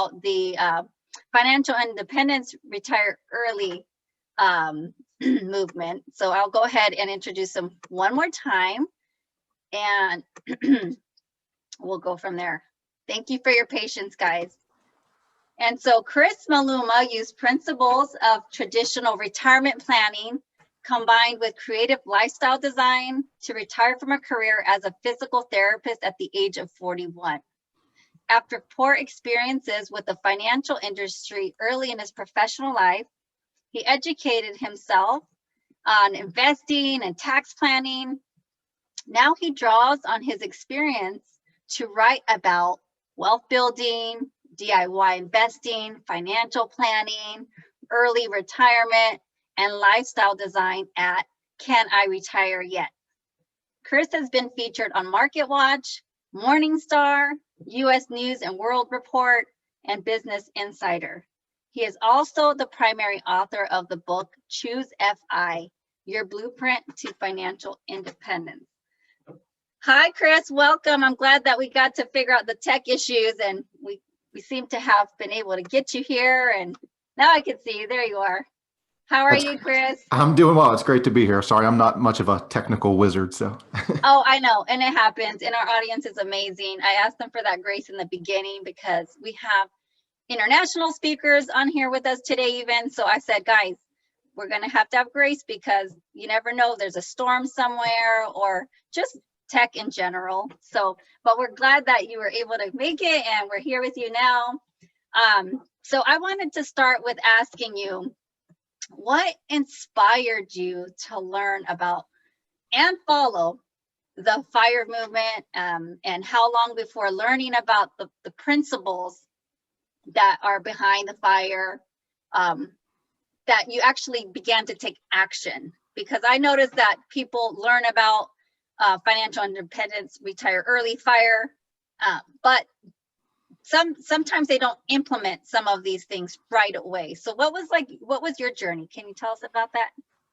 about the financial independence, retire early movement. So I'll go ahead and introduce them one more time, and we'll go from there. Thank you for your patience, guys. And so Chris Maluma used principles of traditional retirement planning combined with creative lifestyle design to retire from a career as a physical therapist at the age of 41. After poor experiences with the financial industry early in his professional life, he educated himself on investing and tax planning. Now he draws on his experience to write about wealth building, DIY investing, financial planning, early retirement, and lifestyle design at Can I Retire Yet? Chris has been featured on MarketWatch, Morningstar, U.S. News and World Report, and Business Insider. He is also the primary author of the book, Choose F.I.R.E, Your Blueprint to Financial Independence. Hi, Chris, welcome. I'm glad that we got to figure out the tech issues, and we seem to have been able to get you here, and now I can see you. There you are. How are you, Chris? I'm doing well. It's great to be here. Sorry, I'm not much of a technical wizard, so. Oh, I know, and it happens, and our audience is amazing. I asked them for that grace in the beginning because we have international speakers on here with us today even. So I said, guys, we're gonna have to have grace because you never know, there's a storm somewhere or just tech in general. So, but we're glad that you were able to make it and we're here with you now. So I wanted to start with asking you, what inspired you to learn about and follow the FIRE movement, and how long before learning about the principles that are behind the FIRE, that you actually began to take action? Because I noticed that people learn about financial independence, retire early, FIRE, but sometimes they don't implement some of these things right away. So what was your journey? Can you tell us about that?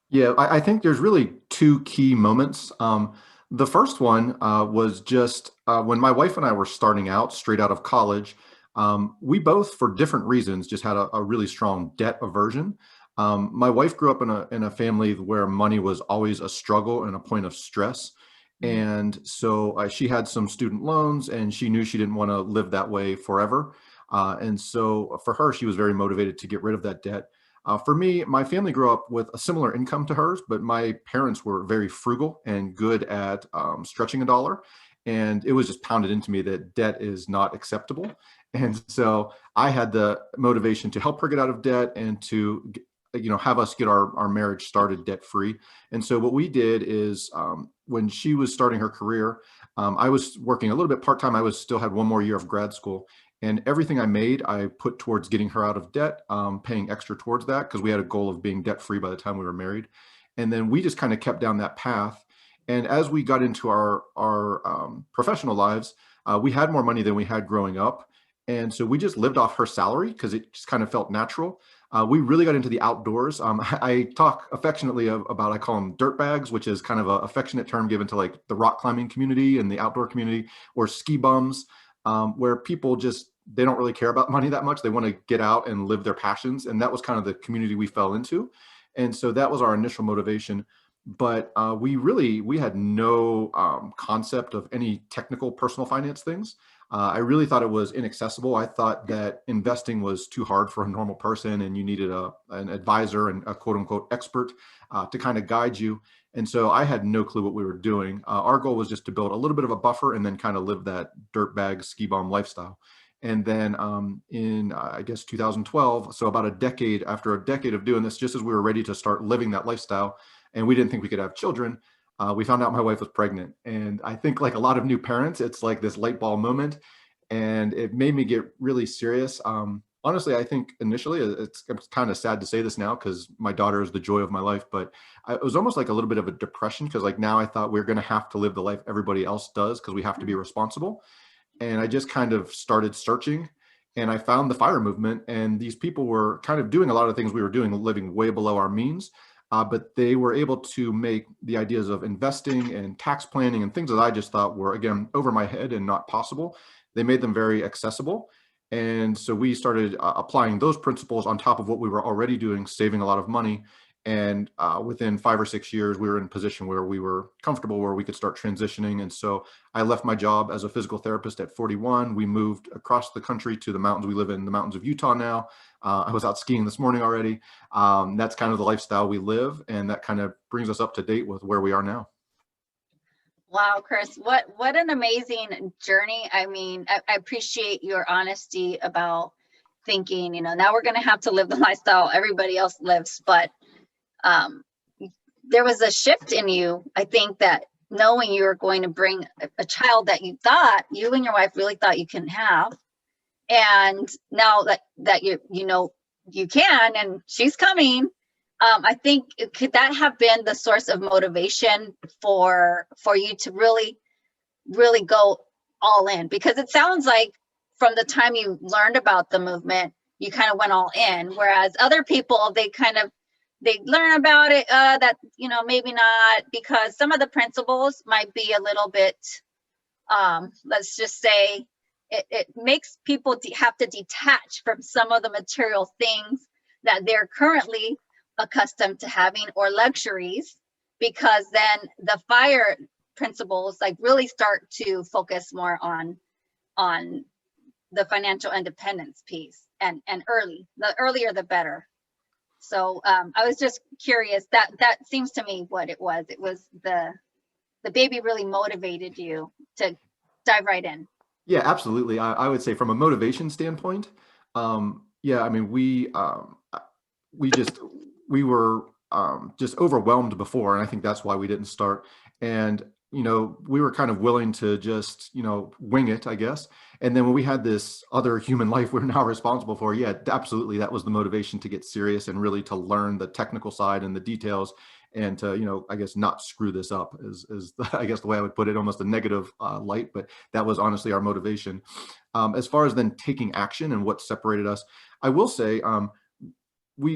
Yeah, I think there's really two key moments. The first one was just when my wife and I were starting out straight out of college. We both, for different reasons, just had a really strong debt aversion. My wife grew up in a family where money was always a struggle and a point of stress. And so she had some student loans and she knew she didn't want to live that way forever. And so for her, she was very motivated to get rid of that debt. For me, my family grew up with a similar income to hers, but my parents were very frugal and good at stretching a dollar. And it was just pounded into me that debt is not acceptable. And so I had the motivation to help her get out of debt and to have us get our marriage started debt free. And so what we did is when she was starting her career, I was working a little bit part-time. I still had one more year of grad school, and everything I made, I put towards getting her out of debt, paying extra towards that because we had a goal of being debt free by the time we were married. And then we just kind of kept down that path. And as we got into our professional lives, we had more money than we had growing up. And so we just lived off her salary because it just kind of felt natural. We really got into the outdoors. I talk affectionately about, I call them dirt bags, which is kind of an affectionate term given to like the rock climbing community and the outdoor community, or ski bums, where people they don't really care about money that much. They want to get out and live their passions. And that was kind of the community we fell into. And so that was our initial motivation. But we had no concept of any technical personal finance things. I really thought it was inaccessible. I thought that investing was too hard for a normal person and you needed an advisor and a quote unquote expert to kind of guide you. And so I had no clue what we were doing. Our goal was just to build a little bit of a buffer and then kind of live that dirtbag ski bum lifestyle. And then in, I guess, 2012, so about after a decade of doing this, just as we were ready to start living that lifestyle, and we didn't think we could have children, we found out my wife was pregnant. And I think like a lot of new parents, it's like this light bulb moment. And it made me get really serious. Honestly, I think initially, it's kind of sad to say this now because my daughter is the joy of my life, but it was almost like a little bit of a depression because like now I thought we're going to have to live the life everybody else does because we have to be responsible. And I just kind of started searching and I found the FIRE movement, and these people were kind of doing a lot of things we were doing, living way below our means. But they were able to make the ideas of investing and tax planning and things that I just thought were, again, over my head and not possible. They made them very accessible. And so we started applying those principles on top of what we were already doing, saving a lot of money. And within 5 or 6 years, we were in a position where we were comfortable, where we could start transitioning. And so I left my job as a physical therapist at 41. We moved across the country to the mountains. We live in the mountains of Utah now. I was out skiing this morning already. That's kind of the lifestyle we live. And that kind of brings us up to date with where we are now. Wow, Chris, what an amazing journey. I mean, I appreciate your honesty about thinking, now we're going to have to live the lifestyle everybody else lives. But there was a shift in you. I think that knowing you were going to bring a child that you thought you and your wife really thought you can have, and now that you can, and she's coming. I think could that have been the source of motivation for you to really go all in? Because it sounds like from the time you learned about the movement, you kind of went all in, whereas other people, they learn about it, that, maybe not, because some of the principles might be a little bit, let's just say, it makes people have to detach from some of the material things that they're currently accustomed to having, or luxuries, because then the FIRE principles really start to focus more on the financial independence piece, and the earlier the better. So I was just curious, that seems to me what it was. It was the baby really motivated you to dive right in. Yeah, absolutely. I would say from a motivation standpoint, yeah, I mean, we were just overwhelmed before, and I think that's why we didn't start. And we were kind of willing to just wing it, I guess. And then when we had this other human life we're now responsible for, yeah, absolutely, that was the motivation to get serious and really to learn the technical side and the details, and to I guess not screw this up is I guess the way I would put it, almost a negative light, but that was honestly our motivation. As far as then taking action and what separated us, I will say,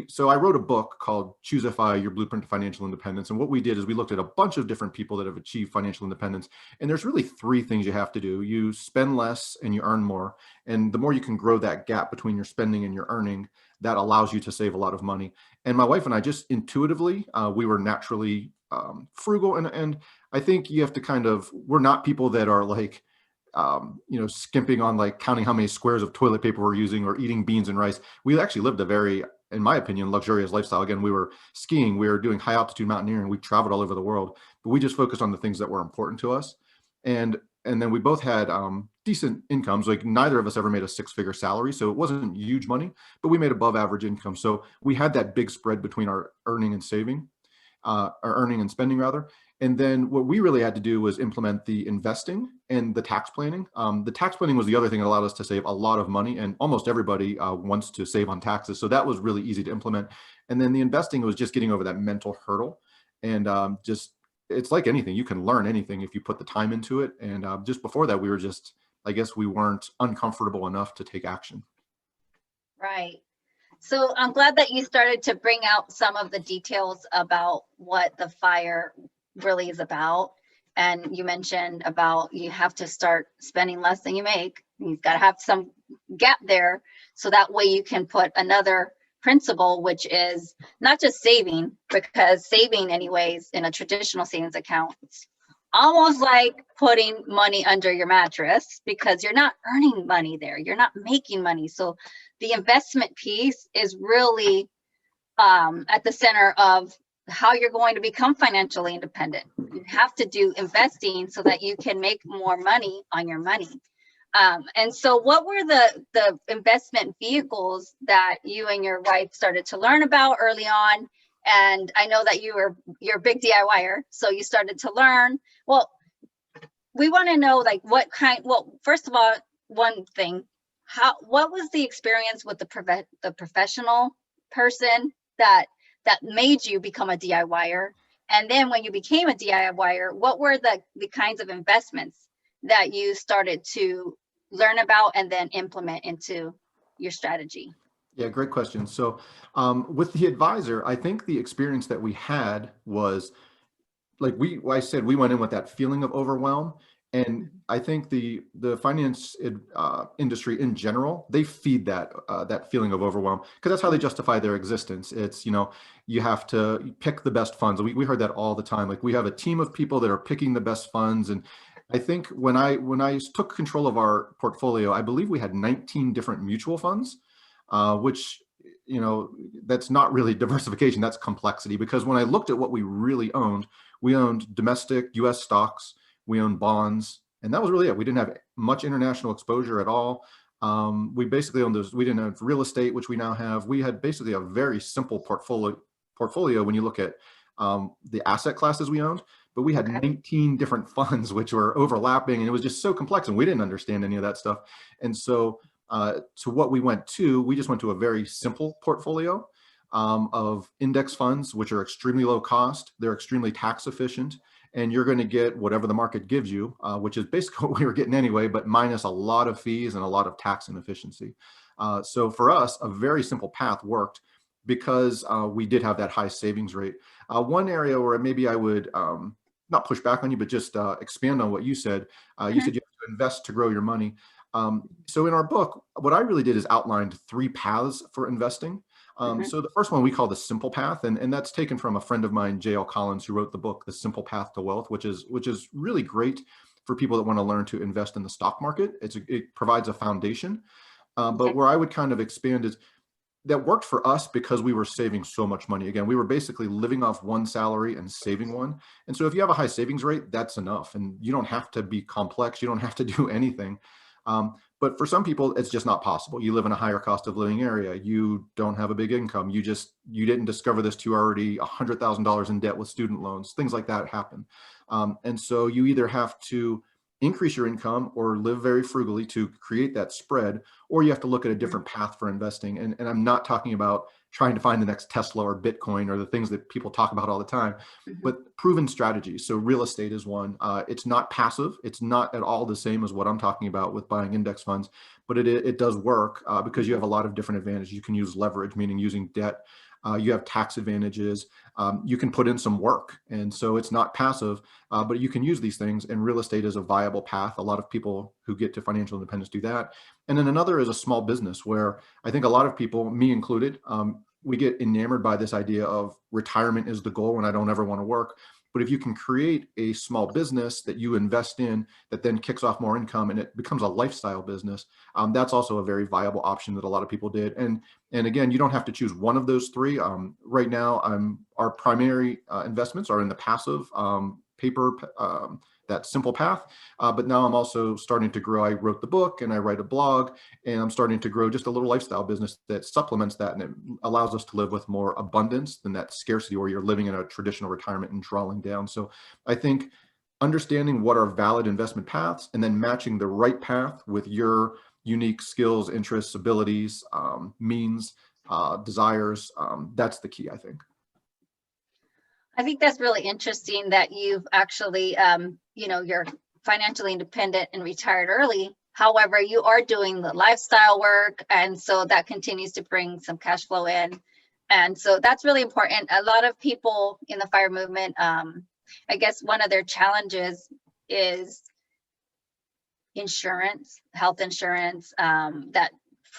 so I wrote a book called Choose FI, Your Blueprint to Financial Independence. And what we did is we looked at a bunch of different people that have achieved financial independence. And there's really 3 things you have to do. You spend less and you earn more. And the more you can grow that gap between your spending and your earning, that allows you to save a lot of money. And my wife and I just intuitively, we were naturally frugal. And I think you have to we're not people that are like, skimping on counting how many squares of toilet paper we're using or eating beans and rice. We actually lived a very, in my opinion, luxurious lifestyle. Again, we were skiing, we were doing high altitude mountaineering, we traveled all over the world, but we just focused on the things that were important to us. And then we both had decent incomes. Neither of us ever made a 6-figure salary, so it wasn't huge money, but we made above average income. So we had that big spread between our earning and saving, our earning and spending rather. And then what we really had to do was implement the investing and the tax planning. The tax planning was the other thing that allowed us to save a lot of money, and almost everybody wants to save on taxes. So that was really easy to implement. And then the investing was just getting over that mental hurdle. And it's like anything, you can learn anything if you put the time into it. And just before that, we were just, I guess we weren't uncomfortable enough to take action. Right. So I'm glad that you started to bring out some of the details about what the FIRE really is about. And you mentioned about you have to start spending less than you make. You've got to have some gap there, so that way you can put another principle, which is not just saving, because saving anyways in a traditional savings account, it's almost like putting money under your mattress, because you're not earning money there, you're not making money. So the investment piece is really at the center of how you're going to become financially independent. You have to do investing so that you can make more money on your money. And so what were the investment vehicles that you and your wife started to learn about early on? And I know that you're a big DIYer, so you started to learn. Well, we want to know first of all, one thing, what was the experience with the professional person that made you become a DIYer? And then when you became a DIYer, what were the kinds of investments that you started to learn about and then implement into your strategy? Yeah, great question. So with the advisor, I think the experience that we had was, I said, we went in with that feeling of overwhelm. And I think the finance industry in general, they feed that that feeling of overwhelm, because that's how they justify their existence. It's, you know, you have to pick the best funds. We heard that all the time. Like, we have a team of people that are picking the best funds. And I think when I took control of our portfolio, I believe we had 19 different mutual funds, which, you know, that's not really diversification, that's complexity. Because when I looked at what we really owned, we owned domestic US stocks, we owned bonds, and that was really it. We didn't have much international exposure at all. We basically owned those. We didn't have real estate, which we now have. We had basically a very simple portfolio when you look at the asset classes we owned, but we had 19 different funds which were overlapping, and it was just so complex, and we didn't understand any of that stuff. And so to what we just went to a very simple portfolio of index funds, which are extremely low cost. They're extremely tax efficient, and you're going to get whatever the market gives you, which is basically what we were getting anyway, but minus a lot of fees and a lot of tax inefficiency. So for us, a very simple path worked because we did have that high savings rate. One area where maybe I would not push back on you, but just expand on what you said. You said you have to invest to grow your money. So in our book, what I really did is outlined 3 paths for investing. So the first one we call the simple path, and that's taken from a friend of mine, J.L. Collins, who wrote the book, The Simple Path to Wealth, which is really great for people that want to learn to invest in the stock market. It provides a foundation. But where I would kind of expand is that worked for us because we were saving so much money. Again, we were basically living off one salary and saving one. And so if you have a high savings rate, that's enough. And you don't have to be complex. You don't have to do anything. But for some people, it's just not possible. You live in a higher cost of living area. You don't have a big income. You didn't discover this till you're already $100,000 in debt with student loans. Things like that happen. And so you either have to increase your income or live very frugally to create that spread, or you have to look at a different path for investing. And I'm not talking about trying to find the next Tesla or Bitcoin or the things that people talk about all the time, but proven strategies. So real estate is one. It's not passive. It's not at all the same as what I'm talking about with buying index funds, but it does work because you have a lot of different advantages. You can use leverage, meaning using debt. You have tax advantages. You can put in some work. And so it's not passive, but you can use these things, and real estate is a viable path. A lot of people who get to financial independence do that. And then another is a small business, where I think a lot of people, me included, we get enamored by this idea of retirement is the goal and I don't ever want to work. But if you can create a small business that you invest in that then kicks off more income and it becomes a lifestyle business, that's also a very viable option that a lot of people did. And again, you don't have to choose one of those 3. Right now, our primary investments are in the passive paper, that simple path. But now I'm also starting to grow. I wrote the book and I write a blog, and I'm starting to grow just a little lifestyle business that supplements that, and it allows us to live with more abundance than that scarcity where you're living in a traditional retirement and drawing down. So I think understanding what are valid investment paths and then matching the right path with your unique skills, interests, abilities, means, desires, that's the key, I think. I think that's really interesting that you've actually, you're financially independent and retired early. However, you are doing the lifestyle work, and so that continues to bring some cash flow in. And so that's really important. A lot of people in the FIRE movement, I guess one of their challenges is insurance, health insurance, that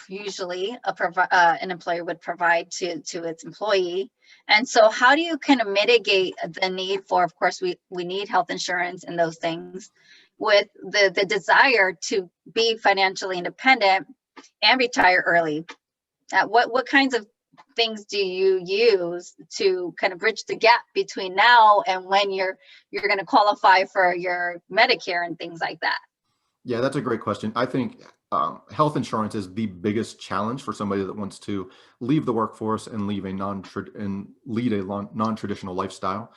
usually an employer would provide to its employee. And so how do you kind of mitigate the need for, of course, we need health insurance and those things, with the desire to be financially independent and retire early? What kinds of things do you use to kind of bridge the gap between now and when you're going to qualify for your Medicare and things like that? Yeah, that's a great question. I think health insurance is the biggest challenge for somebody that wants to leave the workforce and lead a non-traditional lifestyle.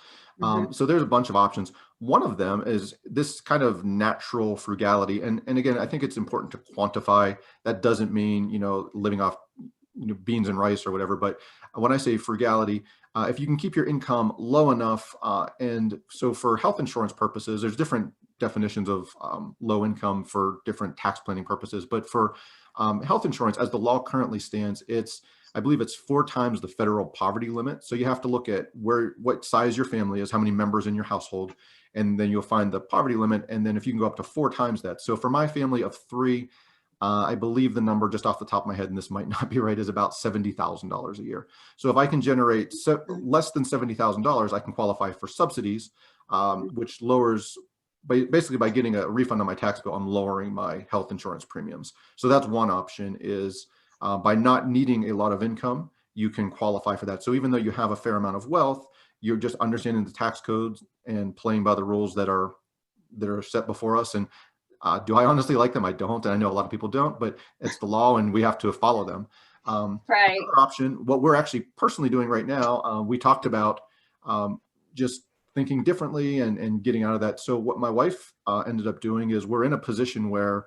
So there's a bunch of options. One of them is this kind of natural frugality. And again, I think it's important to quantify. That doesn't mean, living off beans and rice or whatever. But when I say frugality, if you can keep your income low enough, and so for health insurance purposes, there's different definitions of low income for different tax planning purposes. But for health insurance, as the law currently stands, I believe it's 4 times the federal poverty limit. So you have to look at what size your family is, how many members in your household, and then you'll find the poverty limit. And then if you can go up to 4 times that. So for my family of 3, I believe the number just off the top of my head, and this might not be right, is about $70,000 a year. So if I can generate less than $70,000, I can qualify for subsidies, which lowers, basically by getting a refund on my tax bill, I'm lowering my health insurance premiums. So that's one option, is by not needing a lot of income, you can qualify for that. So even though you have a fair amount of wealth, you're just understanding the tax codes and playing by the rules that are set before us. And do I honestly like them? I don't. And I know a lot of people don't, but it's the law and we have to follow them. Right. Another option, what we're actually personally doing right now, we talked about just thinking differently and getting out of that. So what my wife ended up doing is, we're in a position where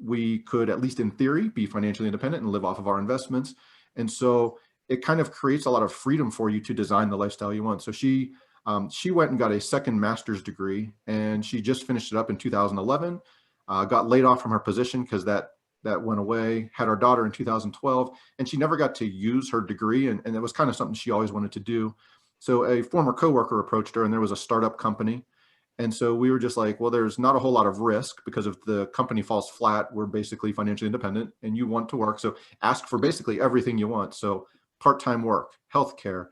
we could, at least in theory, be financially independent and live off of our investments. And so it kind of creates a lot of freedom for you to design the lifestyle you want. So she went and got a second master's degree, and she just finished it up in 2011. Got laid off from her position because that went away, had our daughter in 2012, and she never got to use her degree. And it was kind of something she always wanted to do. So a former coworker approached her, and there was a startup company. And so we were just like, well, there's not a whole lot of risk, because if the company falls flat, we're basically financially independent and you want to work. So ask for basically everything you want. So part-time work, healthcare.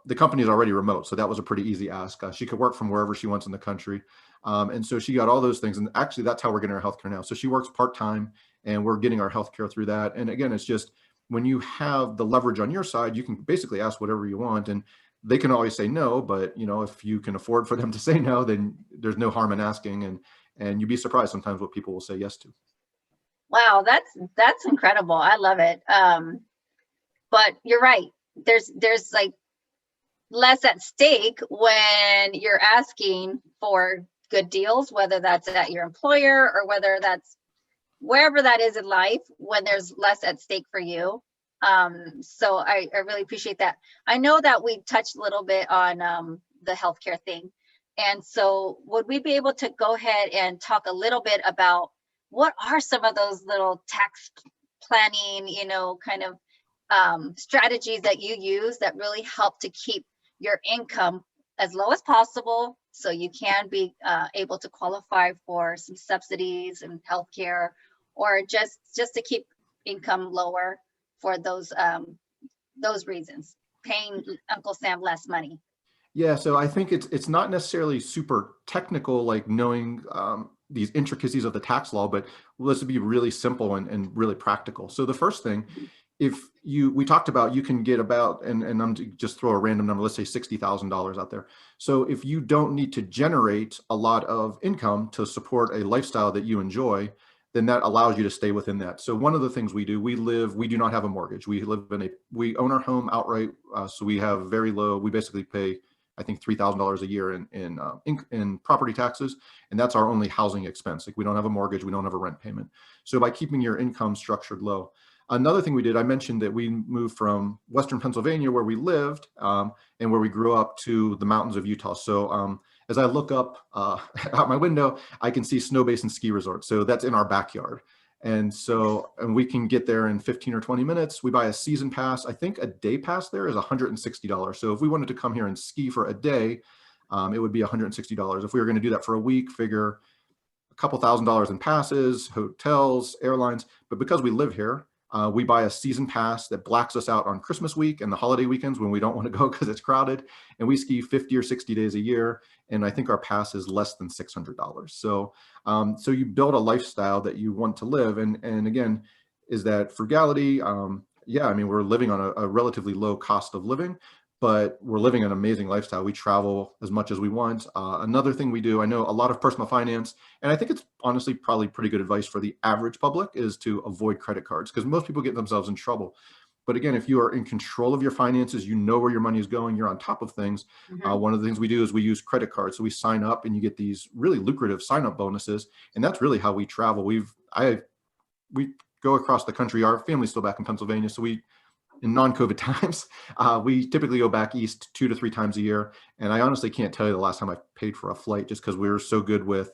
The company is already remote, so that was a pretty easy ask. She could work from wherever she wants in the country. And so she got all those things. And actually, that's how we're getting our healthcare now. So she works part-time, and we're getting our healthcare through that. And again, it's just, when you have the leverage on your side, you can basically ask whatever you want. And they can always say no, but if you can afford for them to say no, then there's no harm in asking. And you'd be surprised sometimes what people will say yes to. Wow, that's incredible. I love it. But you're right. There's like less at stake when you're asking for good deals, whether that's at your employer or whether that's wherever that is in life, when there's less at stake for you. So I really appreciate that. I know that we touched a little bit on the healthcare thing. And so would we be able to go ahead and talk a little bit about what are some of those little tax planning, kind of strategies that you use that really help to keep your income as low as possible, so you can be able to qualify for some subsidies and healthcare, or just to keep income lower for those reasons, paying Uncle Sam less money? Yeah, so I think it's not necessarily super technical, like knowing these intricacies of the tax law, but let's be really simple and really practical. So the first thing, we talked about, you can get about, and I'm just throw a random number, let's say $60,000 out there. So if you don't need to generate a lot of income to support a lifestyle that you enjoy, then that allows you to stay within that. So one of the things we do, we do not have a mortgage. We own our home outright. So we have very low, we basically pay, I think, $3,000 a year in property taxes. And that's our only housing expense. Like, we don't have a mortgage, we don't have a rent payment. So by keeping your income structured low. Another thing we did, I mentioned that we moved from Western Pennsylvania, where we lived and where we grew up, to the mountains of Utah. So as I look up out my window, I can see Snow Basin Ski Resort. So that's in our backyard. And we can get there in 15 or 20 minutes. We buy a season pass. I think a day pass there is $160. So if we wanted to come here and ski for a day, it would be $160. If we were going to do that for a week, figure a couple $1,000s in passes, hotels, airlines. But because we live here, we buy a season pass that blacks us out on Christmas week and the holiday weekends when we don't want to go because it's crowded. And we ski 50 or 60 days a year. And I think our pass is less than $600. So you build a lifestyle that you want to live. And again, is that frugality? Yeah, I mean, we're living on a relatively low cost of living, but we're living an amazing lifestyle. We travel as much as we want. Another thing we do, I know a lot of personal finance, and I think it's honestly probably pretty good advice for the average public, is to avoid credit cards, because most people get themselves in trouble. But again, if you are in control of your finances, you know where your money is going, you're on top of things. Mm-hmm. One of the things we do is we use credit cards. So we sign up and you get these really lucrative sign-up bonuses. And that's really how we travel. We go across the country. Our family's still back in Pennsylvania. So in non-COVID times, we typically go back east 2 to 3 times a year. And I honestly can't tell you the last time I paid for a flight, just because we were so good with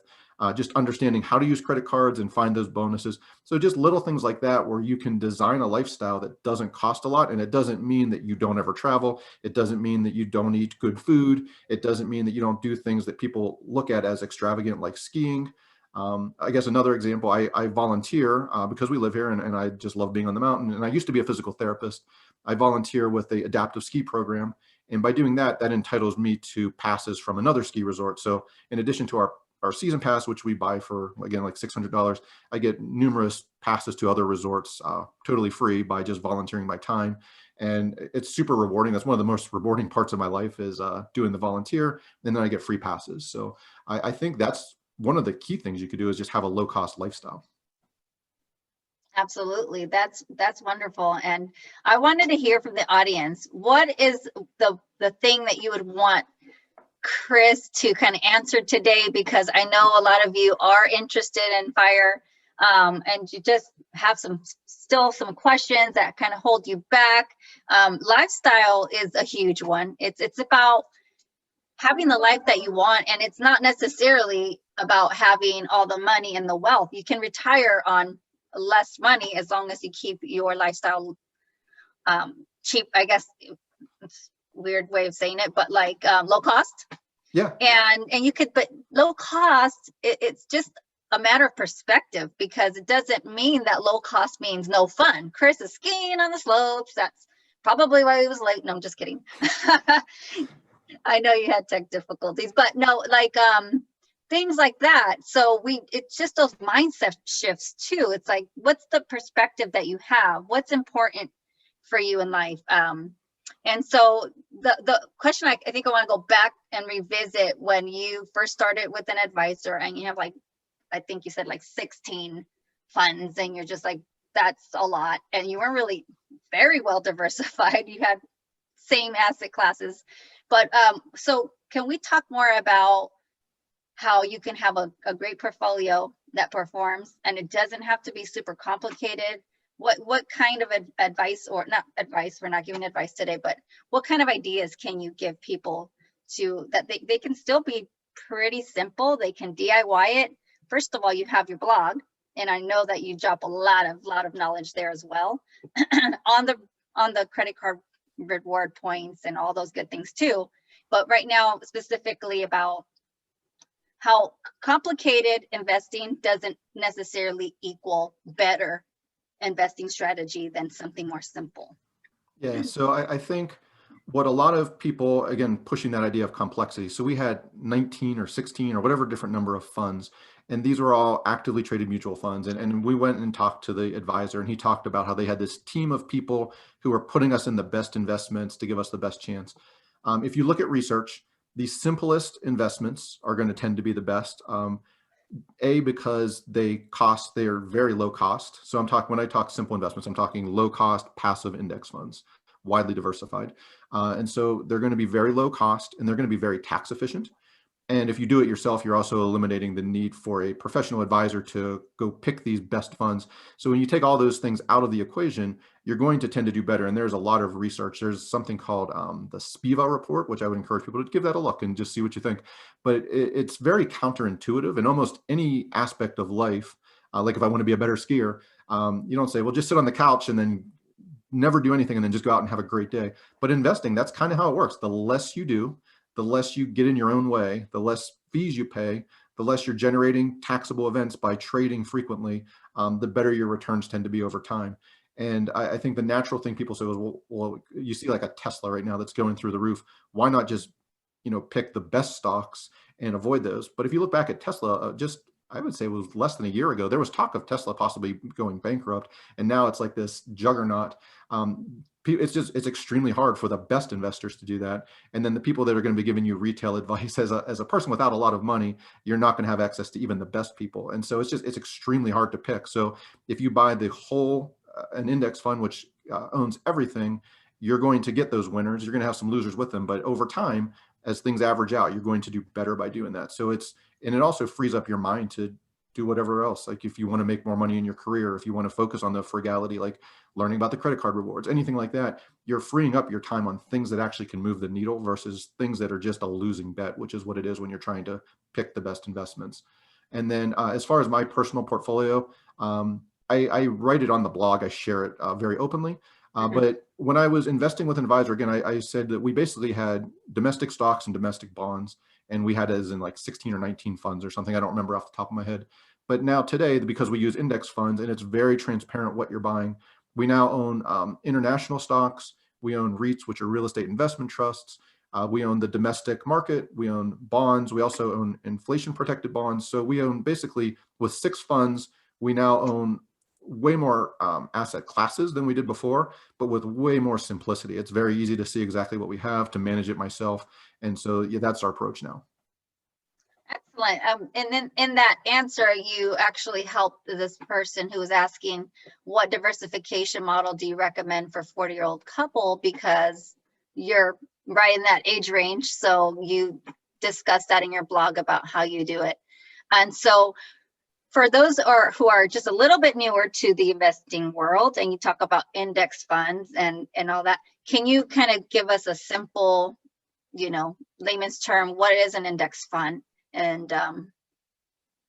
just understanding how to use credit cards and find those bonuses. So just little things like that, where you can design a lifestyle that doesn't cost a lot. And it doesn't mean that you don't ever travel. It doesn't mean that you don't eat good food. It doesn't mean that you don't do things that people look at as extravagant, like skiing. I guess another example, I volunteer because we live here, and I just love being on the mountain. And I used to be a physical therapist. I volunteer with the adaptive ski program. And by doing that, that entitles me to passes from another ski resort. So in addition to our season pass, which we buy for, again, like $600, I get numerous passes to other resorts totally free by just volunteering my time. And it's super rewarding. That's one of the most rewarding parts of my life, is doing the volunteer. And then I get free passes. So I think that's one of the key things you could do, is just have a low cost lifestyle. Absolutely. That's wonderful. And I wanted to hear from the audience, what is the thing that you would want Chris to kind of answer today? Because I know a lot of you are interested in FIRE, and you just have still some questions that kind of hold you back. Lifestyle is a huge one. It's about having the life that you want, and it's not necessarily about having all the money and the wealth. You can retire on less money as long as you keep your lifestyle cheap. I guess it's a weird way of saying it, but like low cost. Yeah. And you could, but low cost, it's just a matter of perspective, because it doesn't mean that low cost means no fun. Chris is skiing on the slopes. That's probably why he was late. No, I'm just kidding. I know you had tech difficulties, but no, like things like that. So it's just those mindset shifts too. It's like, what's the perspective that you have? What's important for you in life? And so the question, I think I want to go back and revisit when you first started with an advisor, and you have like, I think you said like 16 funds, and you're just like, that's a lot. And you weren't really very well diversified. You had same asset classes. But so can we talk more about how you can have a great portfolio that performs, and it doesn't have to be super complicated? What kind of advice, or not advice, we're not giving advice today, but what kind of ideas can you give people to that they can still be pretty simple? They can DIY it. First of all, you have your blog, and I know that you drop a lot of knowledge there as well on the credit card reward points and all those good things too. But right now, specifically about how complicated investing doesn't necessarily equal better investing strategy than something more simple. Yeah, so I think what a lot of people, again, pushing that idea of complexity. So we had 19 or 16 or whatever different number of funds, and these were all actively traded mutual funds. And we went and talked to the advisor, and he talked about how they had this team of people who were putting us in the best investments to give us the best chance. If you look at research, the simplest investments are going to tend to be the best. Because they're very low cost. So when I talk simple investments, I'm talking low cost passive index funds, widely diversified. And so they're going to be very low cost, and they're going to be very tax efficient. And if you do it yourself, you're also eliminating the need for a professional advisor to go pick these best funds. So when you take all those things out of the equation, you're going to tend to do better. And there's a lot of research. There's something called the SPIVA report, which I would encourage people to give that a look and just see what you think. But it's very counterintuitive in almost any aspect of life. Like if I want to be a better skier, you don't say, well, just sit on the couch and then never do anything and then just go out and have a great day. But investing, that's kind of how it works. The less you do, the less you get in your own way, the less fees you pay, the less you're generating taxable events by trading frequently, the better your returns tend to be over time. And I think the natural thing people say is, well, you see like a Tesla right now that's going through the roof. Why not just, pick the best stocks and avoid those? But if you look back at Tesla, I would say it was less than a year ago, there was talk of Tesla possibly going bankrupt. And now it's like this juggernaut. It's extremely hard for the best investors to do that. And then the people that are going to be giving you retail advice as a person without a lot of money, you're not going to have access to even the best people. And so it's extremely hard to pick. So if you buy the whole, an index fund, which owns everything, you're going to get those winners. You're going to have some losers with them. But over time, as things average out, you're going to do better by doing that. So and it also frees up your mind to do whatever else. Like if you want to make more money in your career, if you want to focus on the frugality, like learning about the credit card rewards, anything like that, you're freeing up your time on things that actually can move the needle versus things that are just a losing bet, which is what it is when you're trying to pick the best investments. And then as far as my personal portfolio, I write it on the blog. I share it very openly. But when I was investing with an advisor, again, I said that we basically had domestic stocks and domestic bonds, and we had as in like 16 or 19 funds or something. I don't remember off the top of my head. But now today, because we use index funds and it's very transparent what you're buying, we now own international stocks. We own REITs, which are real estate investment trusts. We own the domestic market. We own bonds. We also own inflation protected bonds. So we own basically, with 6 funds, we now own way more asset classes than we did before, but with way more simplicity. It's very easy to see exactly what we have, to manage it myself. And so yeah, that's our approach now. Excellent. And then in that answer, you actually helped this person who was asking, what diversification model do you recommend for 40-year-old couple? Because you're right in that age range. So you discussed that in your blog about how you do it. And so for those who are just a little bit newer to the investing world, and you talk about index funds and all that, can you kind of give us a simple, layman's term, what is an index fund? And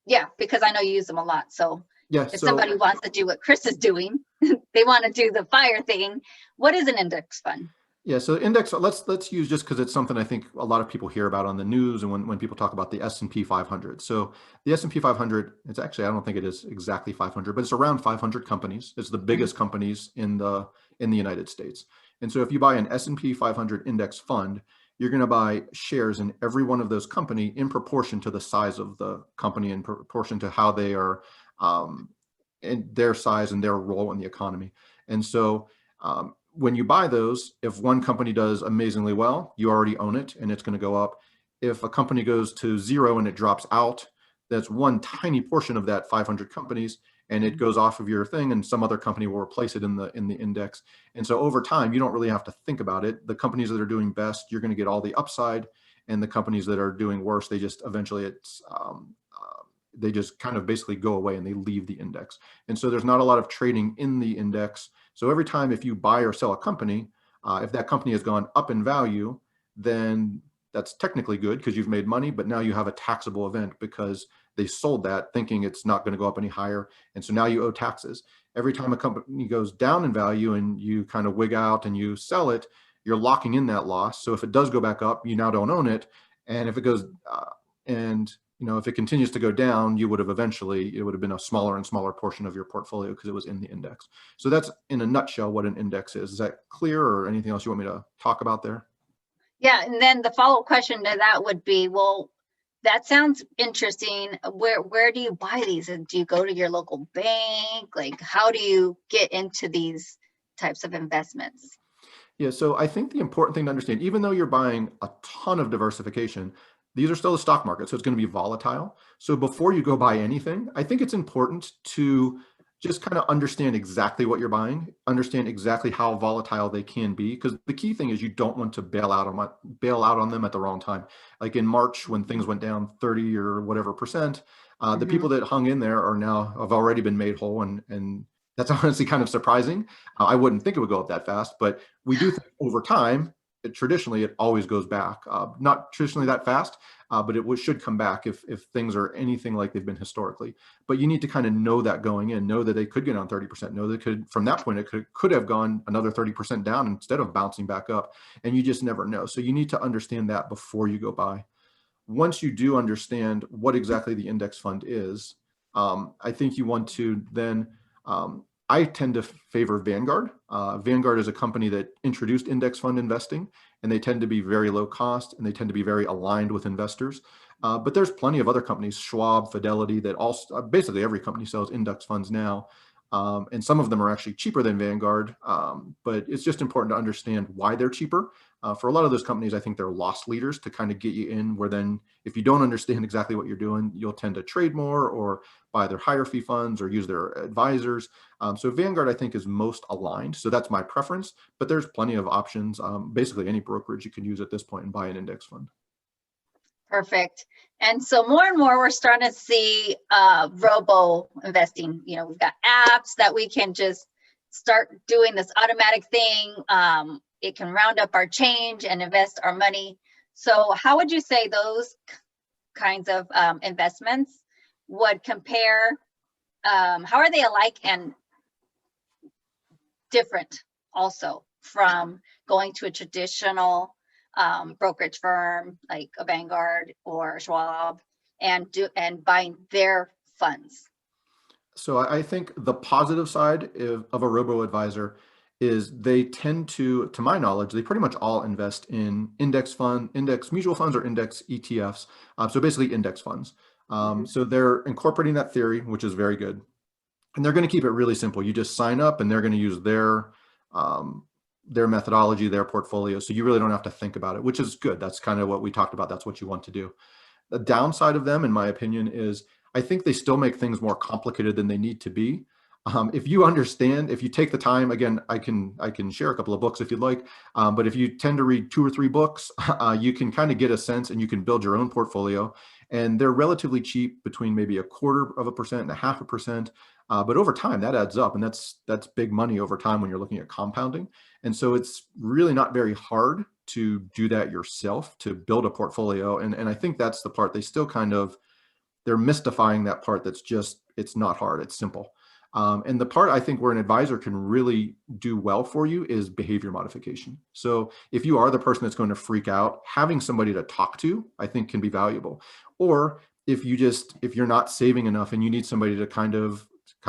yeah, because I know you use them a lot. So yeah, if somebody wants to do what Chris is doing, they want to do the FIRE thing, what is an index fund? Yeah, so index, let's use, just because it's something I think a lot of people hear about on the news and when people talk about the S&P 500. So the S&P 500, it's actually, I don't think it is exactly 500, but it's around 500 companies. It's the biggest companies in the United States. And so if you buy an S&P 500 index fund, you're going to buy shares in every one of those companies in proportion to the size of the company, in proportion to how they are in their size and their role in the economy. And so when you buy those, if one company does amazingly well, you already own it and it's going to go up. If a company goes to 0 and it drops out, that's one tiny portion of that 500 companies, and it goes off of your thing, and some other company will replace it in the index. And so over time, you don't really have to think about it. The companies that are doing best, you're going to get all the upside, and the companies that are doing worse, they just eventually they just kind of basically go away and they leave the index. And so there's not a lot of trading in the index. So every time if you buy or sell a company, if that company has gone up in value, then that's technically good because you've made money, but now you have a taxable event because they sold that thinking it's not going to go up any higher. And so now you owe taxes. Every time a company goes down in value and you kind of wig out and you sell it, you're locking in that loss. So if it does go back up, you now don't own it. And if it goes, if it continues to go down, it would have been a smaller and smaller portion of your portfolio because it was in the index. So that's in a nutshell what an index is. Is that clear, or anything else you want me to talk about there? Yeah, and then the follow-up question to that would be, well, that sounds interesting. Where do you buy these? And do you go to your local bank? Like, how do you get into these types of investments? Yeah, so I think the important thing to understand, even though you're buying a ton of diversification, these are still the stock market, so it's going to be volatile. So before you go buy anything, I think it's important to just kind of understand exactly what you're buying, understand exactly how volatile they can be, because the key thing is you don't want to bail out on them at the wrong time. Like in March, when things went down 30 or whatever percent, the people that hung in there have already been made whole, and that's honestly kind of surprising. I wouldn't think it would go up that fast, but we do think over time, traditionally, it always goes back. Not traditionally that fast, but it should come back if things are anything like they've been historically. But you need to kind of know that going in, know that they could get down 30%, know that from that point, it could have gone another 30% down instead of bouncing back up. And you just never know. So you need to understand that before you go buy. Once you do understand what exactly the index fund is, I think you want to then, I tend to favor Vanguard. Vanguard is a company that introduced index fund investing, and they tend to be very low cost, and they tend to be very aligned with investors. But there's plenty of other companies, Schwab, Fidelity, that also, basically every company sells index funds now. And some of them are actually cheaper than Vanguard, but it's just important to understand why they're cheaper. For a lot of those companies, I think they're loss leaders to kind of get you in, where then if you don't understand exactly what you're doing, you'll tend to trade more or buy their higher fee funds or use their advisors. So Vanguard, I think, is most aligned. So that's my preference, but there's plenty of options. Basically any brokerage you can use at this point and buy an index fund. Perfect. And so more and more, we're starting to see robo investing. We've got apps that we can just start doing this automatic thing. It can round up our change and invest our money. So how would you say those kinds of investments would compare, how are they alike and different also from going to a traditional brokerage firm like a Vanguard or Schwab and buying their funds? So I think the positive side of a robo-advisor is they tend to my knowledge, they pretty much all invest in index mutual funds or index ETFs. So basically index funds. So they're incorporating that theory, which is very good. And they're going to keep it really simple. You just sign up and they're going to use their methodology, their portfolio. So you really don't have to think about it, which is good. That's kind of what we talked about. That's what you want to do. The downside of them, in my opinion, is I think they still make things more complicated than they need to be. If you take the time, again, I can share a couple of books if you'd like, but if you tend to read 2 or 3 books, you can kind of get a sense and you can build your own portfolio. And they're relatively cheap, between maybe 0.25% and 0.5%. But over time, that adds up, and that's big money over time when you're looking at compounding. And so it's really not very hard to do that yourself, to build a portfolio. And I think that's the part they still they're mystifying, that part that's just, it's not hard, it's simple. And the part I think where an advisor can really do well for you is behavior modification. So if you are the person that's going to freak out, having somebody to talk to, I think, can be valuable. Or if you're not saving enough and you need somebody to kind of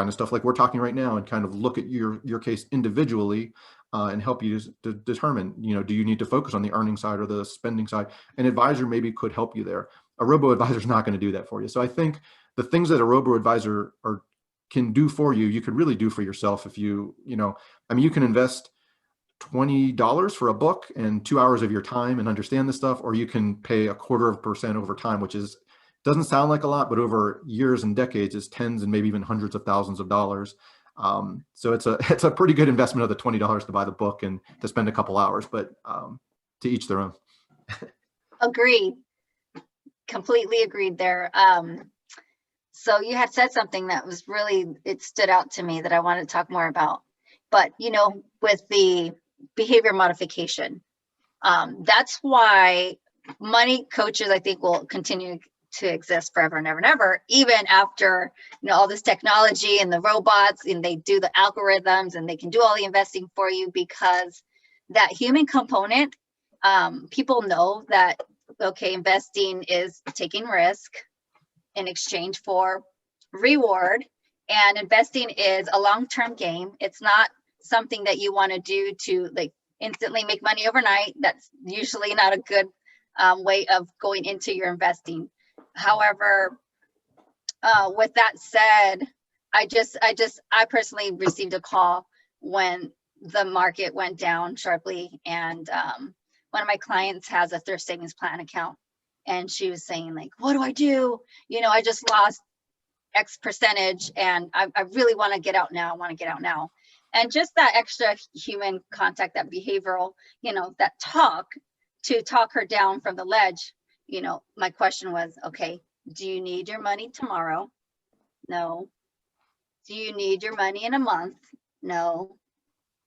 stuff like we're talking right now and kind of look at your case individually and help you to determine, do you need to focus on the earning side or the spending side? An advisor maybe could help you there. A robo-advisor is not going to do that for you. So I think the things that a robo-advisor can do for you, you could really do for yourself. If you can invest $20 for a book and 2 hours of your time and understand this stuff, or you can pay 0.25% over time, which doesn't sound like a lot, but over years and decades is tens and maybe even hundreds of thousands of dollars. So it's a pretty good investment of the $20 to buy the book and to spend a couple hours, but to each their own. Agreed. Completely agreed there. So you had said something that was it stood out to me that I want to talk more about. But, with the behavior modification, that's why money coaches, I think, will continue to exist forever and ever and ever, even after, all this technology and the robots, and they do the algorithms and they can do all the investing for you, because that human component, people know that, okay, investing is taking risk in exchange for reward, and investing is a long-term game. It's not something that you want to do to instantly make money overnight. That's usually not a good way of going into your investing. However, with that said, I personally received a call when the market went down sharply, and one of my clients has a thrift savings plan account, and she was saying, what do I do? I just lost X percentage and I really want to get out now. I want to get out now. And just that extra human contact, that behavioral, that talk her down from the ledge. My question was, okay, do you need your money tomorrow? No. Do you need your money in a month? No.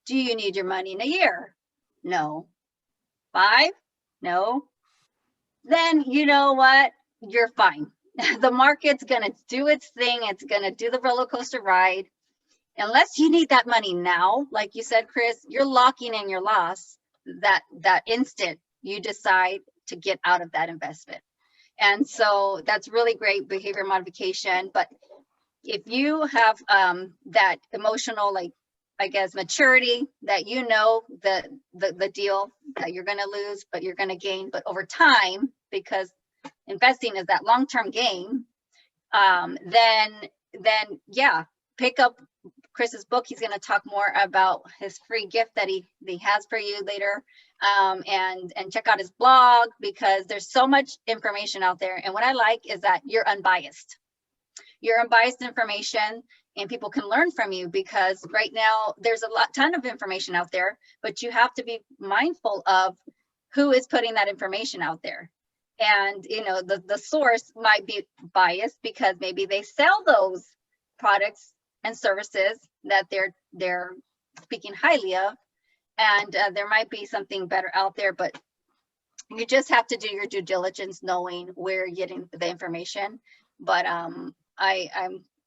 Do you need your money in a year? No. 5? No. Then you know what? You're fine. The market's going to do its thing. It's going to do the roller coaster ride. Unless you need that money now, like you said, Chris, you're locking in your loss that instant you decide to get out of that investment. And so that's really great behavior modification. But if you have that emotional, maturity, that the deal that you're going to lose, but you're going to gain, but over time, because investing is that long-term game, then yeah, pick up Chris's book. He's going to talk more about his free gift that he has for you later, and check out his blog, because there's so much information out there. And what I like is that you're unbiased. You're unbiased information, and people can learn from you, because right now there's a ton of information out there, but you have to be mindful of who is putting that information out there. And the source might be biased because maybe they sell those products and services that they're speaking highly of, and there might be something better out there. But you just have to do your due diligence, knowing where you're getting the information. But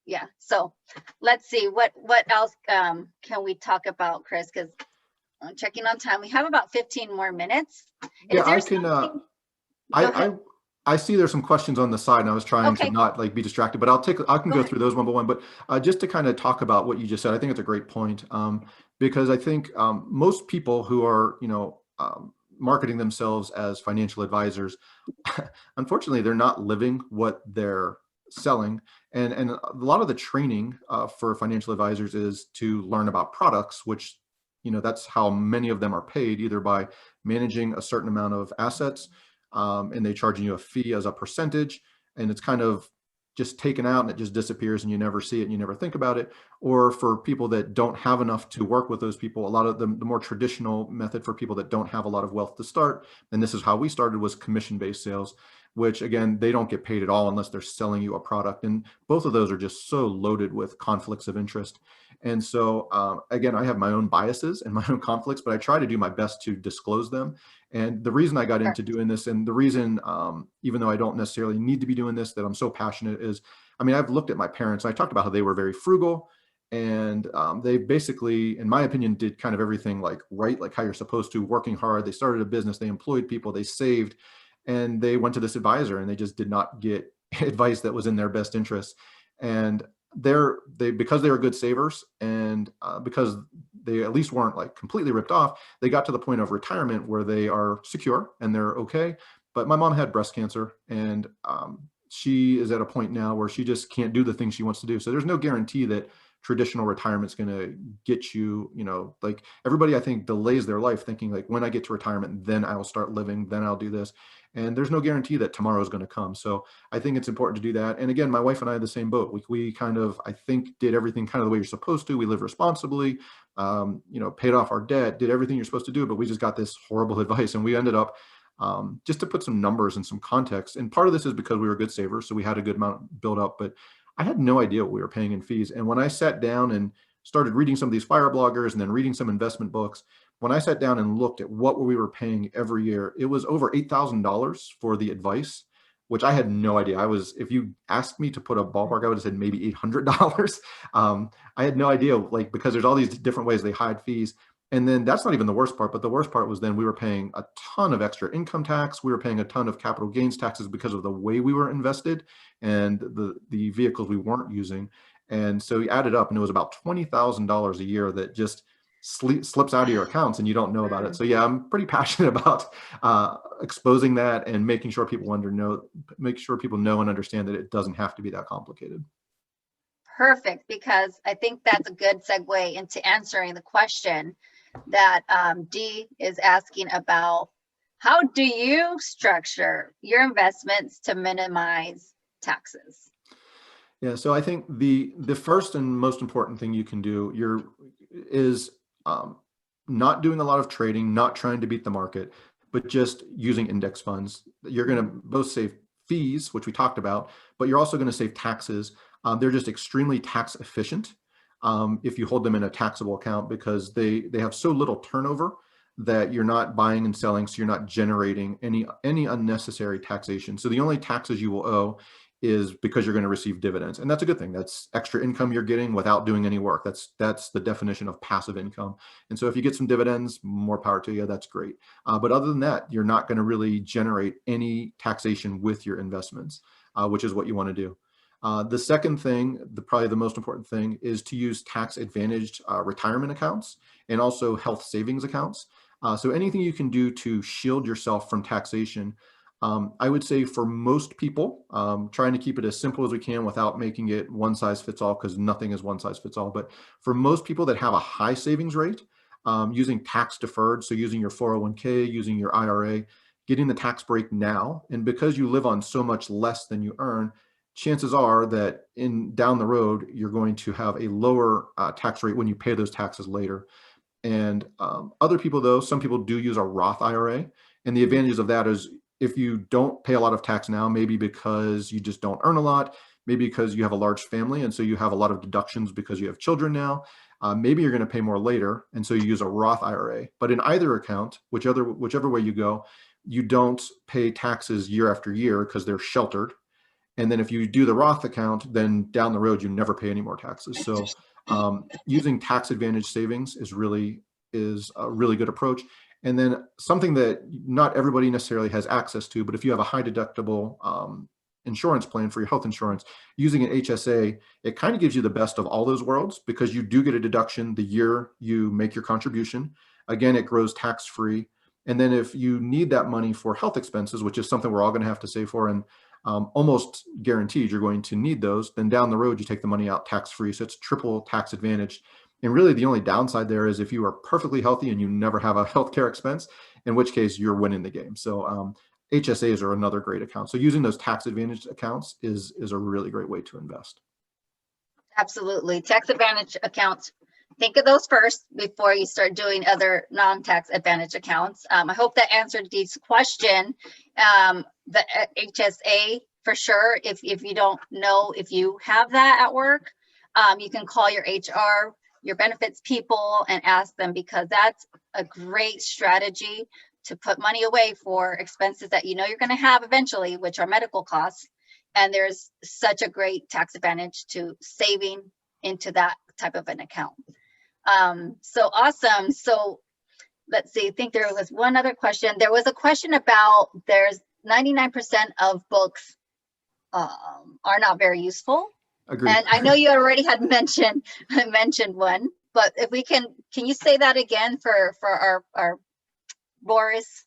yeah. So let's see what else can we talk about, Chris? Because I'm checking on time. We have about 15 more minutes. Yeah, Is there I can. something? Go I, ahead. I see there's some questions on the side, and I was trying to Okay, not like be distracted, but I can go go ahead. through those one by one. But just to kind of talk about what you just said, I think it's a great point, because I think most people who are marketing themselves as financial advisors, unfortunately, they're not living what they're selling. And a lot of the training for financial advisors is to learn about products, which that's how many of them are paid, either by managing a certain amount of assets, and they charging you a fee as a percentage, and it's kind of just taken out and it just disappears and you never see it and you never think about it. Or for people that don't have enough to work with those people, a lot of the more traditional method for people that don't have a lot of wealth to start, and this is how we started, was commission-based sales, which again, they don't get paid at all unless they're selling you a product. And both of those are just so loaded with conflicts of interest. And so again, I have my own biases and my own conflicts, but I try to do my best to disclose them. And the reason I got into doing this, and the reason, even though I don't necessarily need to be doing this, that I'm so passionate is, I mean, I've looked at my parents. I talked about how they were very frugal, and they basically, in my opinion, did kind of everything like right, like how you're supposed to, working hard. They started a business, they employed people, they saved, and they went to this advisor, and they just did not get advice that was in their best interest. And because they were good savers, and because they at least weren't like completely ripped off, they got to the point of retirement where they are secure and they're okay. But my mom had breast cancer, and she is at a point now where she just can't do the things she wants to do. So there's no guarantee that traditional retirement's going to get you, like everybody, I think, delays their life thinking like, when I get to retirement, then I'll start living, then I'll do this. And there's no guarantee that tomorrow is going to come. So I think it's important to do that. And again, my wife and I are the same boat. We kind of, I think, did everything kind of the way you're supposed to. We live responsibly, paid off our debt, did everything you're supposed to do, but we just got this horrible advice. And we ended up, just to put some numbers and some context, and part of this is because we were good savers, so we had a good amount built up, but I had no idea what we were paying in fees. And when I sat down and started reading some of these FIRE bloggers and then reading some investment books, when I sat down and looked at what we were paying every year, it was over $8,000 for the advice, which I had no idea. If you asked me to put a ballpark, I would have said maybe $800. I had no idea, like, because there's all these different ways they hide fees. And then that's not even the worst part, but the worst part was then we were paying a ton of extra income tax. We were paying a ton of capital gains taxes because of the way we were invested and the vehicles we weren't using. And so we added up, and it was about $20,000 a year that just slips out of your accounts and you don't know about it. So yeah, I'm pretty passionate about exposing that and making sure people know and understand that it doesn't have to be that complicated. Perfect, because I think that's a good segue into answering the question that Dee is asking about. How do you structure your investments to minimize taxes? Yeah, so I think the first and most important thing you can do is not doing a lot of trading, not trying to beat the market, but just using index funds. You're going to both save fees, which we talked about, but you're also going to save taxes. They're just extremely tax efficient if you hold them in a taxable account, because they have so little turnover that you're not buying and selling, so you're not generating any unnecessary taxation. So the only taxes you will owe is because you're going to receive dividends, and that's a good thing. That's extra income you're getting without doing any work. That's the definition of passive income. And so if you get some dividends, more power to you. That's great. But other than that, you're not going to really generate any taxation with your investments, which is what you want to do. The second thing, probably the most important thing, is to use tax-advantaged retirement accounts and also health savings accounts. So anything you can do to shield yourself from taxation. I would say for most people, trying to keep it as simple as we can without making it one size fits all, because nothing is one size fits all. But for most people that have a high savings rate, using tax deferred, so using your 401k, using your IRA, getting the tax break now, and because you live on so much less than you earn, chances are that down the road, you're going to have a lower tax rate when you pay those taxes later. And other people, though, some people do use a Roth IRA. And the advantages of that is, if you don't pay a lot of tax now, maybe because you just don't earn a lot, maybe because you have a large family, and so you have a lot of deductions because you have children now, maybe you're going to pay more later, and so you use a Roth IRA. But in either account, whichever way you go, you don't pay taxes year after year because they're sheltered. And then if you do the Roth account, then down the road, you never pay any more taxes. So using tax advantage savings is a really good approach. And then something that not everybody necessarily has access to, but if you have a high deductible insurance plan for your health insurance, using an HSA, it kind of gives you the best of all those worlds, because you do get a deduction the year you make your contribution. Again, it grows tax-free. And then if you need that money for health expenses, which is something we're all going to have to save for, and almost guaranteed you're going to need those, then down the road you take the money out tax-free. So it's triple tax advantage. And really the only downside there is if you are perfectly healthy and you never have a healthcare expense, in which case you're winning the game. So HSAs are another great account. So using those tax advantage accounts is a really great way to invest. Absolutely. Tax advantage accounts. Think of those first before you start doing other non-tax advantage accounts. I hope that answered Dee's question. The HSA, for sure, if you don't know if you have that at work, you can call your HR, your benefits people, and ask them, because that's a great strategy to put money away for expenses that you know you're going to have eventually, which are medical costs. And there's such a great tax advantage to saving into that type of an account. So awesome. So let's see, I think there was one other question. There was a question about there's 99% of books are not very useful. Agreed. And I know you already had mentioned one, but if we can you say that again for our Boris?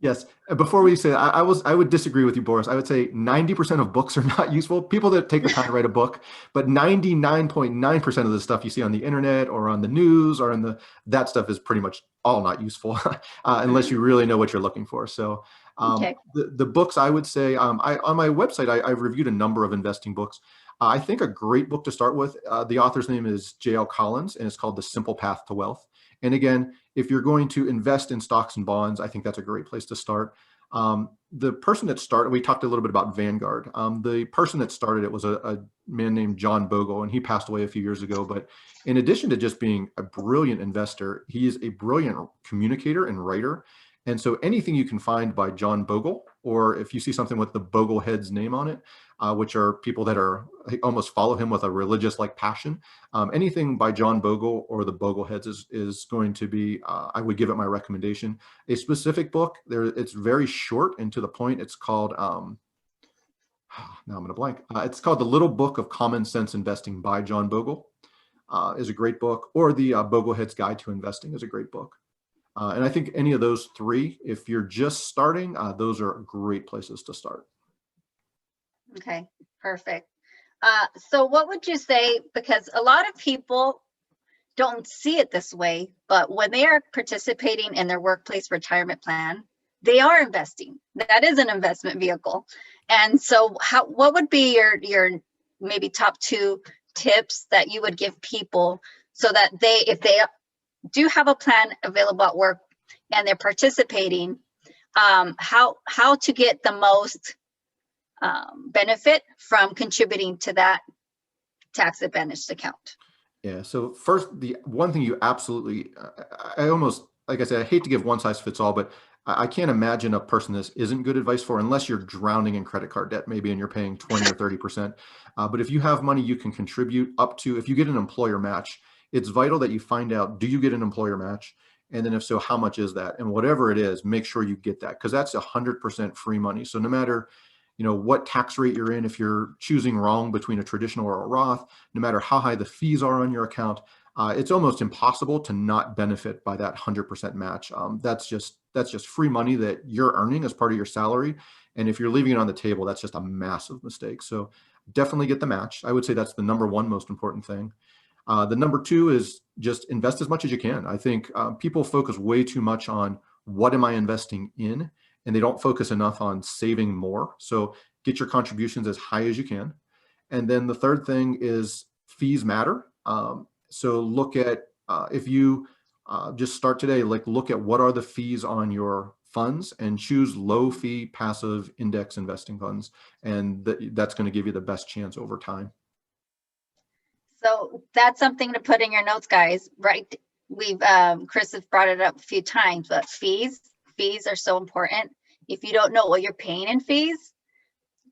Yes. Before we say that, I would disagree with you, Boris. I would say 90% of books are not useful. People that take the time to write a book, but 99.9% of the stuff you see on the internet or on the news or that stuff is pretty much all not useful unless you really know what you're looking for. So Okay. the books, I would say, on my website, I've reviewed a number of investing books. I think a great book to start with, the author's name is J.L. Collins, and it's called The Simple Path to Wealth. And again, if you're going to invest in stocks and bonds, I think that's a great place to start. The person that started, we talked a little bit about Vanguard. The person that started it was a man named John Bogle, and he passed away a few years ago. But in addition to just being a brilliant investor, he is a brilliant communicator and writer. And so anything you can find by John Bogle, or if you see something with the Bogleheads name on it, which are people that almost follow him with a religious like passion, anything by John Bogle or the Bogleheads is going to be, I would give it my recommendation. A specific book, it's very short and to the point. It's called, now I'm going to blank. It's called The Little Book of Common Sense Investing by John Bogle, is a great book, or the Boglehead's Guide to Investing is a great book. And I think any of those three, if you're just starting, those are great places to start. Okay, perfect. So what would you say, because a lot of people don't see it this way, but when they are participating in their workplace retirement plan, they are investing. That is an investment vehicle. And so what would be your maybe top 2 tips that you would give people so that if they do have a plan available at work and they're participating, how to get the most benefit from contributing to that tax advantaged account? Yeah. So first, the one thing you absolutely, I almost, like I said, I hate to give one size fits all, but I can't imagine a person this isn't good advice for, unless you're drowning in credit card debt, maybe, and you're paying 20 or 30%. But if you have money, you can contribute up to, if you get an employer match, it's vital that you find out, do you get an employer match? And then if so, how much is that? And whatever it is, make sure you get that, because that's 100% free money. So no matter, what tax rate you're in, if you're choosing wrong between a traditional or a Roth, no matter how high the fees are on your account, it's almost impossible to not benefit by that 100% match. That's just free money that you're earning as part of your salary. And if you're leaving it on the table, that's just a massive mistake. So definitely get the match. I would say that's the number one most important thing. The number 2 is just invest as much as you can. I think people focus way too much on what am I investing in, and they don't focus enough on saving more. So get your contributions as high as you can. And then the third thing is fees matter. So look at, if you just start today, look at what are the fees on your funds and choose low fee passive index investing funds. And that's going to give you the best chance over time. So that's something to put in your notes, guys, right? We've, Chris has brought it up a few times, but fees are so important. If you don't know what you're paying in fees,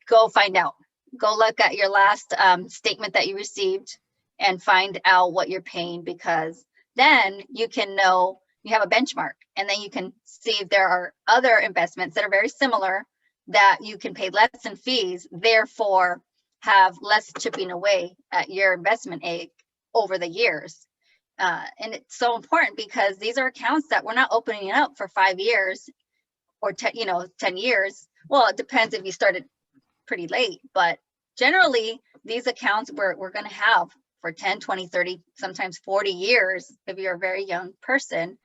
go find out. Go look at your last statement that you received and find out what you're paying, because then you can know you have a benchmark, and then you can see if there are other investments that are very similar that you can pay less in fees, therefore have less chipping away at your investment egg over the years. And it's so important because these are accounts that we're not opening up for 5 years or 10 years. Well, it depends if you started pretty late, but generally these accounts we're going to have for 10, 20, 30, sometimes 40 years if you're a very young person.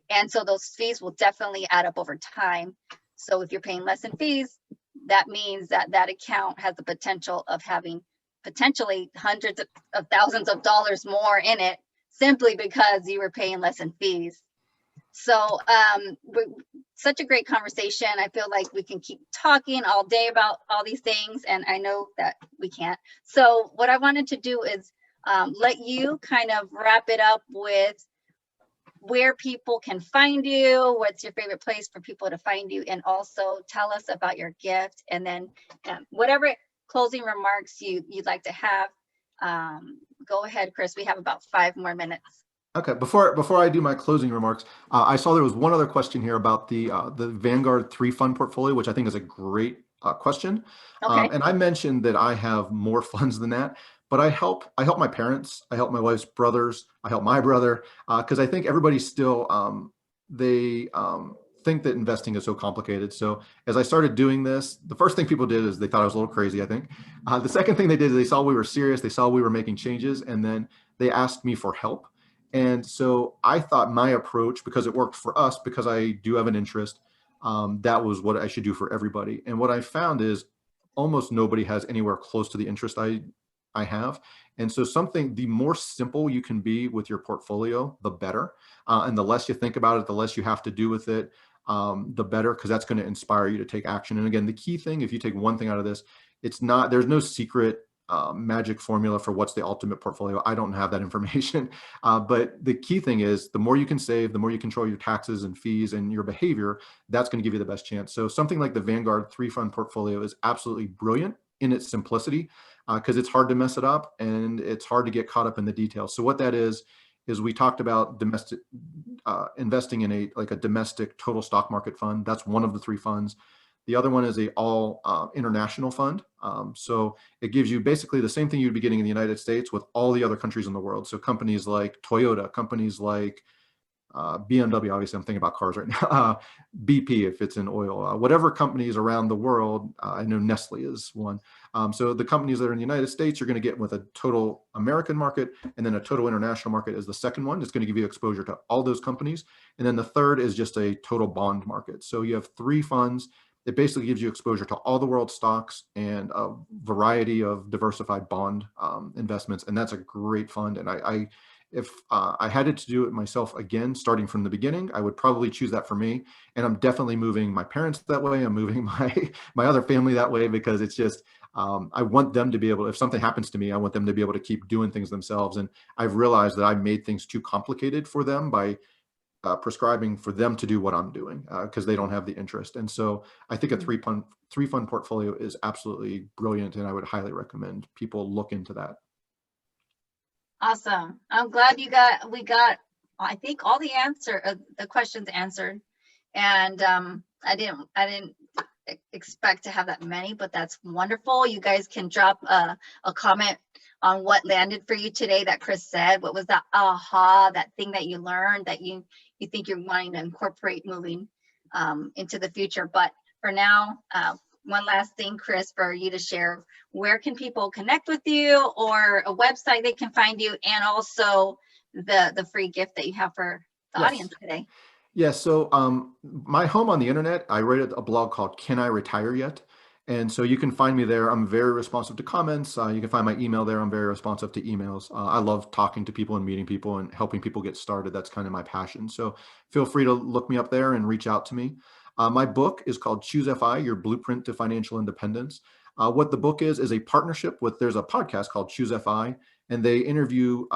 And so those fees will definitely add up over time. So if you're paying less in fees, that means that that account has the potential of having potentially hundreds of thousands of dollars more in it, simply because you were paying less in fees. So such a great conversation. I feel like we can keep talking all day about all these things, and I know that we can't. So what I wanted to do is let you kind of wrap it up with where people can find you, what's your favorite place for people to find you, and also tell us about your gift, and then whatever closing remarks you'd like to have. Go ahead, Chris. We have about 5 more minutes. Okay, before I do my closing remarks, I saw there was one other question here about the Vanguard 3 fund portfolio, which I think is a great question. Okay. And I mentioned that I have more funds than that, but I help my parents, I help my wife's brothers, I help my brother, because I think everybody still they think that investing is so complicated. So as I started doing this, the first thing people did is they thought I was a little crazy, I think. The second thing they did is they saw we were serious, they saw we were making changes, and then they asked me for help. And so I thought my approach, because it worked for us, because I do have an interest, that was what I should do for everybody. And what I found is almost nobody has anywhere close to the interest I have. And so the more simple you can be with your portfolio, the better. And the less you think about it, the less you have to do with it, the better, because that's going to inspire you to take action. And again, the key thing, if you take one thing out of this, there's no secret magic formula for what's the ultimate portfolio. I don't have that information. But the key thing is the more you can save, the more you control your taxes and fees and your behavior, that's going to give you the best chance. So something like the Vanguard 3 fund portfolio is absolutely brilliant in its simplicity, because it's hard to mess it up and it's hard to get caught up in the details. So what that is we talked about domestic investing in a domestic total stock market fund. That's one of the 3 funds. The other one is a all international fund. So it gives you basically the same thing you'd be getting in the United States with all the other countries in the world. So companies like Toyota, companies like BMW, obviously I'm thinking about cars right now, BP if it's in oil, whatever companies around the world. I know Nestle is one. So the companies that are in the United States, you're going to get with a total American market, and then a total international market is the second one. It's going to give you exposure to all those companies. And then the third is just a total bond market. So you have 3 funds. It basically gives you exposure to all the world stocks and a variety of diversified bond investments. And that's a great fund. And if I had to do it myself again, starting from the beginning, I would probably choose that for me. And I'm definitely moving my parents that way. I'm moving my other family that way, because it's just, I want them to be able, if something happens to me, I want them to be able to keep doing things themselves. And I've realized that I made things too complicated for them by prescribing for them to do what I'm doing, because they don't have the interest. And so I think a 3 fund portfolio is absolutely brilliant, and I would highly recommend people look into that. Awesome. I'm glad we got I think all the questions answered, and I didn't expect to have that many, but that's wonderful. You guys can drop a comment on what landed for you today that Chris said. What was that aha, that thing that you learned that you think you're wanting to incorporate moving into the future? But for now, one last thing, Chris, for you to share. Where can people connect with you, or a website they can find you, and also the free gift that you have for the audience today? Yeah, so my home on the internet, I write a blog called Can I Retire Yet? And so you can find me there. I'm very responsive to comments. You can find my email there. I'm very responsive to emails. I love talking to people and meeting people and helping people get started. That's kind of my passion. So feel free to look me up there and reach out to me. My book is called Choose F.I.R.E, Your Blueprint to Financial Independence. What the book is a partnership with, there's a podcast called Choose F.I.R.E, and they interview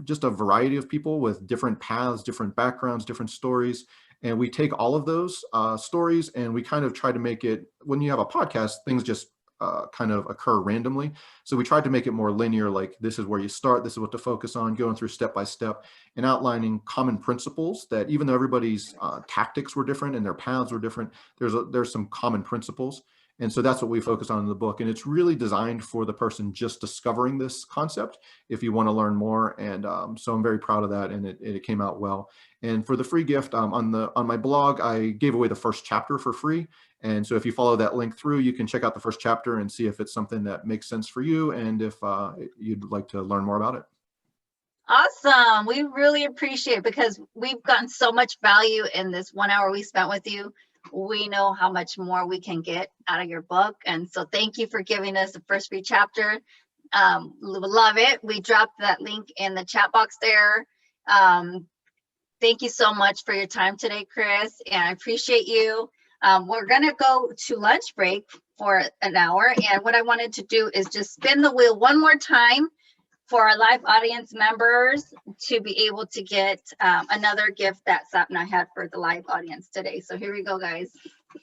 just a variety of people with different paths, different backgrounds, different stories. And we take all of those stories and we kind of try to make it, when you have a podcast, things just kind of occur randomly. So we tried to make it more linear, like this is where you start, this is what to focus on, going through step by step and outlining common principles that even though everybody's tactics were different and their paths were different, there's some common principles. And so that's what we focus on in the book. And it's really designed for the person just discovering this concept if you want to learn more. And so I'm very proud of that, and it came out well. And for the free gift, on my blog, I gave away the first chapter for free. And so if you follow that link through, you can check out the first chapter and see if it's something that makes sense for you and if you'd like to learn more about it. Awesome. We really appreciate it because we've gotten so much value in this 1 hour we spent with you. We know how much more we can get out of your book. And so thank you for giving us the first free chapter. Love it. We dropped that link in the chat box there. Thank you so much for your time today, Chris, and I appreciate you. We're going to go to lunch break for an hour. And what I wanted to do is just spin the wheel one more time for our live audience members to be able to get another gift that Sapna had for the live audience today. So here we go, guys.